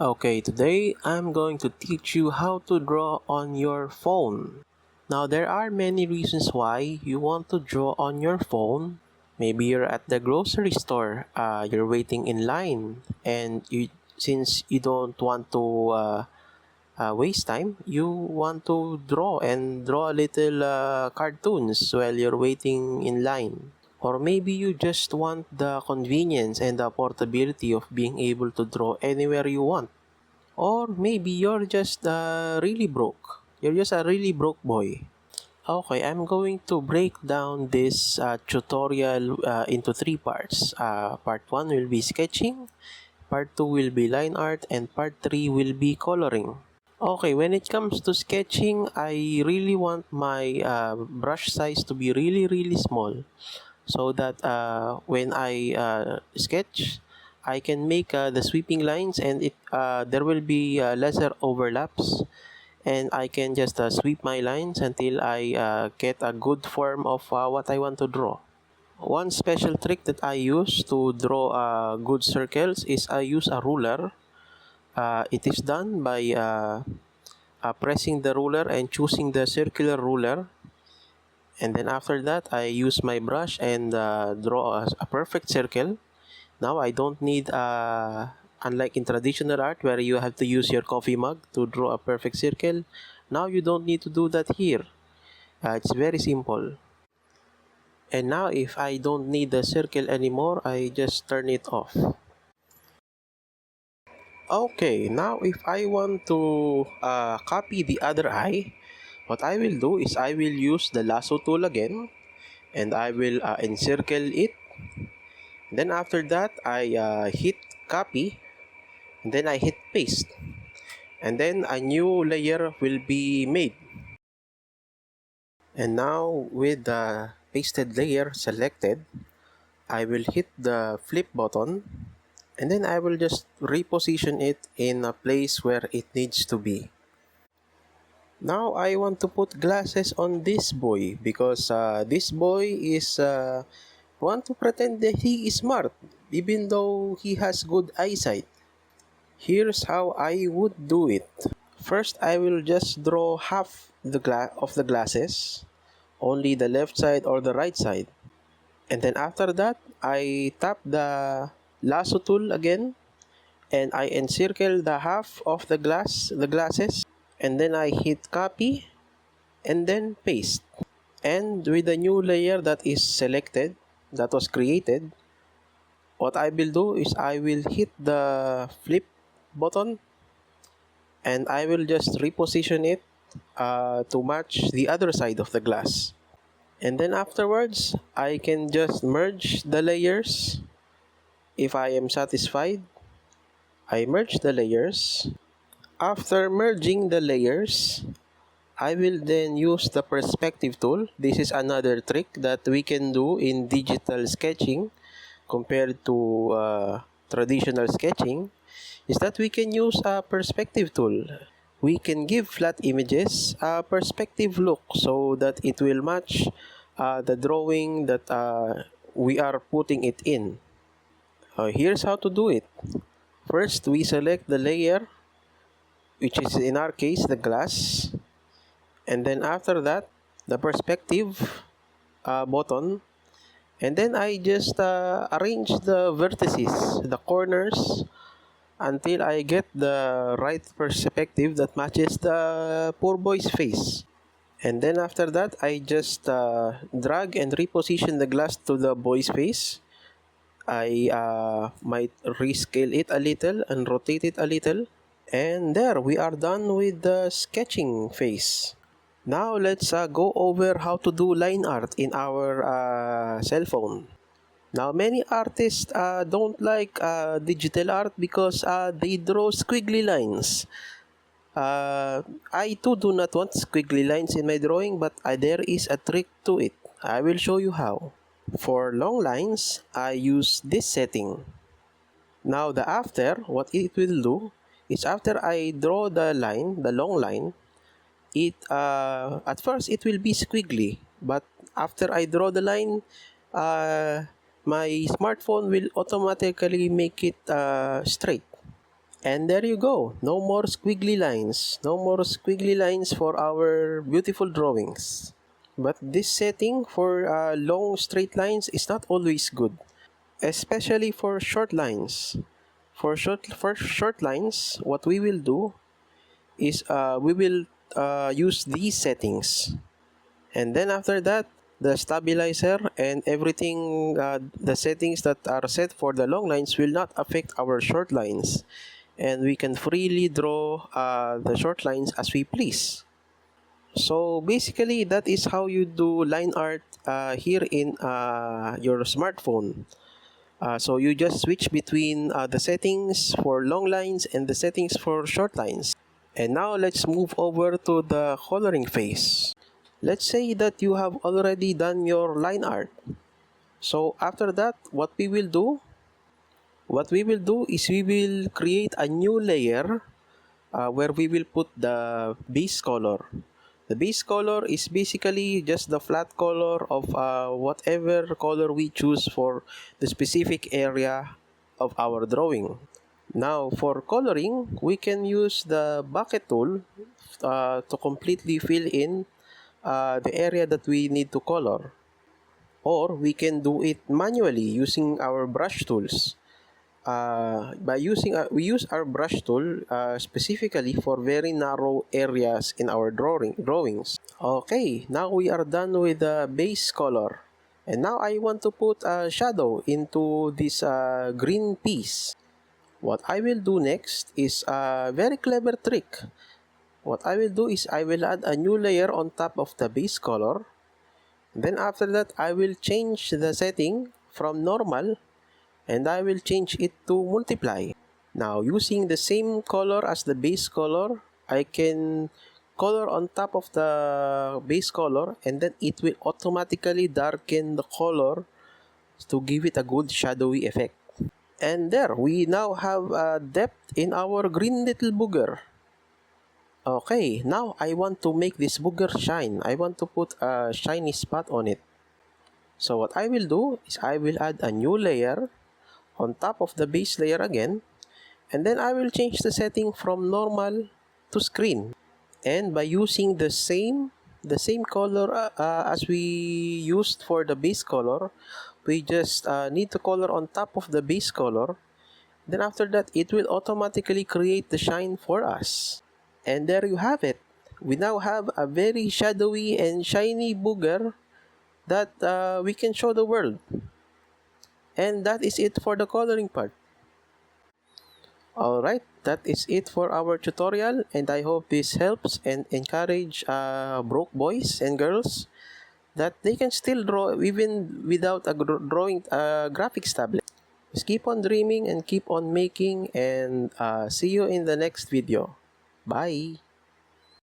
Okay, today I'm going to teach you how to draw on your phone. Now, there are many reasons why you want to draw on your phone. Maybe you're at the grocery store, you're waiting in line, and since you don't want to waste time, you want to draw a little cartoons while you're waiting in line. Or maybe you just want the convenience and the portability of being able to draw anywhere you want. Or maybe you're just really broke. You're just a really broke boy. Okay, I'm going to break down this tutorial into three parts. Part 1 will be sketching, part 2 will be line art, and part 3 will be coloring. Okay, when it comes to sketching, I really want my brush size to be really small so that when I sketch, I can make the sweeping lines and there will be lesser overlaps, and I can just sweep my lines until I get a good form of what I want to draw. One special trick that I use to draw good circles is I use a ruler. It is done by pressing the ruler and choosing the circular ruler, and then after that I use my brush and draw a perfect circle. Now I don't need unlike in traditional art where you have to use your coffee mug to draw a perfect circle. Now you don't need to do that here. It's very simple. And now if I don't need the circle anymore, I just turn it off. Okay, now if I want to copy the other eye, what I will do is I will use the lasso tool again, and I will encircle it. Then after that, I hit copy, and then I hit paste, and then a new layer will be made. And now with the pasted layer selected, I will hit the flip button, and then I will just reposition it in a place where it needs to be. Now I want to put glasses on this boy because this boy is want to pretend that he is smart even though he has good eyesight. Here's how I would do it. First, I will just draw half of the glasses, only the left side or the right side. And then after that, I tap the lasso tool again, and I encircle the half of the glasses, and then I hit copy and then paste. And with the new layer that is selected, that was created, what I will do is I will hit the flip button, and I will just reposition it to match the other side of the glass. And then afterwards, I can just merge the layers. If I am satisfied, I merge the layers. After merging the layers, I will then use the perspective tool. This is another trick that we can do in digital sketching compared to traditional sketching, is that we can use a perspective tool. We can give flat images a perspective look so that it will match the drawing that we are putting it in. Here's how to do it. First, we select the layer, which is in our case the glass, and then after that the perspective button, and then I just arrange the vertices, the corners, until I get the right perspective that matches the poor boy's face. And then after that, I just drag and reposition the glass to the boy's face. I might rescale it a little and rotate it a little. And there, we are done with the sketching phase. Now let's go over how to do line art in our cell phone. Now, many artists don't like digital art because they draw squiggly lines. I too do not want squiggly lines in my drawing, but there is a trick to it. I will show you how. For long lines, I use this setting. Now, what it will do is after I draw the line, the long line, at first it will be squiggly, but after I draw the line, my smartphone will automatically make it straight. And there you go. No more squiggly lines. No more squiggly lines for our beautiful drawings. But this setting for long straight lines is not always good, especially for short lines. For short lines, what we will do is we will use these settings, and then after that, the stabilizer and everything, the settings that are set for the long lines will not affect our short lines, and we can freely draw the short lines as we please. So basically, that is how you do line art here in your smartphone. So you just switch between the settings for long lines and the settings for short lines. And now let's move over to the coloring phase. Let's say that you have already done your line art. So after that, what we will do is we will create a new layer where we will put the base color. The base color is basically just the flat color of whatever color we choose for the specific area of our drawing. Now, for coloring, we can use the bucket tool to completely fill in the area that we need to color. Or we can do it manually using our brush tools. We use our brush tool specifically for very narrow areas in our drawings. Okay, now we are done with the base color, and now I want to put a shadow into this green piece. What I will do next is a very clever trick. What I will do is I will add a new layer on top of the base color. Then after that, I will change the setting from normal, and I will change it to multiply. Now, using the same color as the base color, I can color on top of the base color, and then it will automatically darken the color to give it a good shadowy effect. And there, we now have a depth in our green little booger. Okay, now I want to make this booger shine. I want to put a shiny spot on it. So what I will do is I will add a new layer on top of the base layer again, and then I will change the setting from normal to screen. And by using the same color as we used for the base color, we just need to color on top of the base color. Then after that, it will automatically create the shine for us. And there you have it. We now have a very shadowy and shiny booger that we can show the world. And that is it for the coloring part. Alright, that is it for our tutorial, and I hope this helps and encourage broke boys and girls that they can still draw even without a drawing graphics tablet. Just keep on dreaming and keep on making, and see you in the next video. Bye!